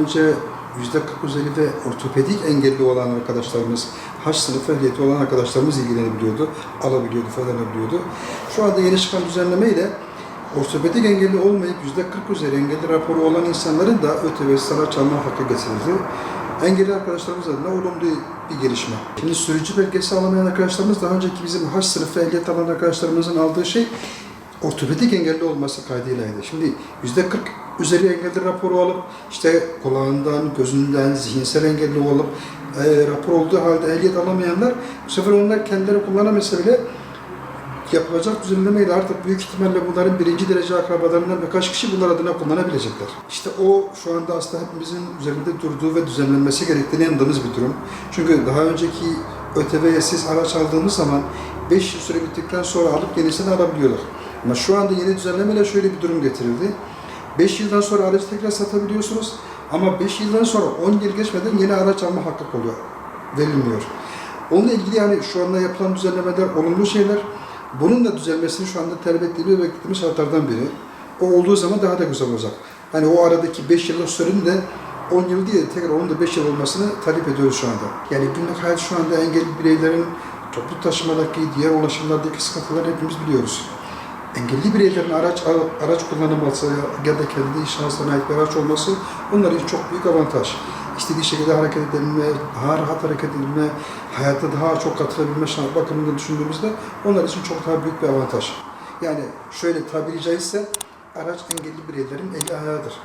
önce %40 üzerinde ortopedik engelli olan arkadaşlarımız, H sınıfı ehliyeti olan arkadaşlarımız ilgilenebiliyordu, alabiliyordu, faydalanabiliyordu. Şu anda yeni çıkan düzenlemeyle ortopedik engelli olmayıp %40 üzeri engelli raporu olan insanların da ÖTV'siz araç alma hakkı getirildi. Engelli arkadaşlarımız adına olumlu bir gelişme. Şimdi sürücü belgesi alamayan arkadaşlarımız daha önceki bizim H sınıfı ehliyet alan arkadaşlarımızın aldığı şey ortopedik engelli olması kaydıylaydı. Şimdi %40 üzeri engelli raporu alıp işte kulağından, gözünden, zihinsel engelli olup rapor olduğu halde ehliyet alamayanlar bu sefer onlar kendileri kullanamasa bile yapılacak düzenlemeyle artık büyük ihtimalle bunların birinci derece akrabalarından birkaç kişi bunlar adına kullanabilecekler. İşte o şu anda aslında hepimizin üzerinde durduğu ve düzenlenmesi gerektiğini inandığımız bir durum. Çünkü daha önceki ÖTV'siz araç aldığımız zaman 5 yıl süre bittikten sonra alıp yenisini alabiliyorlar. Ama şu anda yeni düzenlemeyle şöyle bir durum getirildi. 5 yıldan sonra aracı tekrar satabiliyorsunuz ama 5 yıldan sonra 10 yıl geçmeden yeni araç alma hakkı oluyor, verilmiyor. Onunla ilgili yani şu anda yapılan düzenlemeler olumlu şeyler. Bunun da düzelmesini şu anda talep ettiğimiz ve beklediğimiz şartlardan biri. O olduğu zaman daha da güzel olacak. Hani o aradaki 5 yıllık sürenin de 10 yıl değil, tekrar onun da 5 yıl olmasını talep ediyoruz şu anda. Yani günlük hayat şu anda engelli bireylerin toplu taşımadaki, diğer ulaşımlardaki sıkıntıları hepimiz biliyoruz. Engelli bireylerin araç kullanılması ya da kendi şahsına ait bir araç olması onlar için çok büyük avantaj. İstediği şekilde hareket edebilme, daha rahat hareket edebilme, hayata daha çok katılabilme bakımından düşündüğümüzde onlar için çok daha büyük bir avantaj. Yani şöyle tabiri caizse araç engelli bireylerin eli ayağıdır.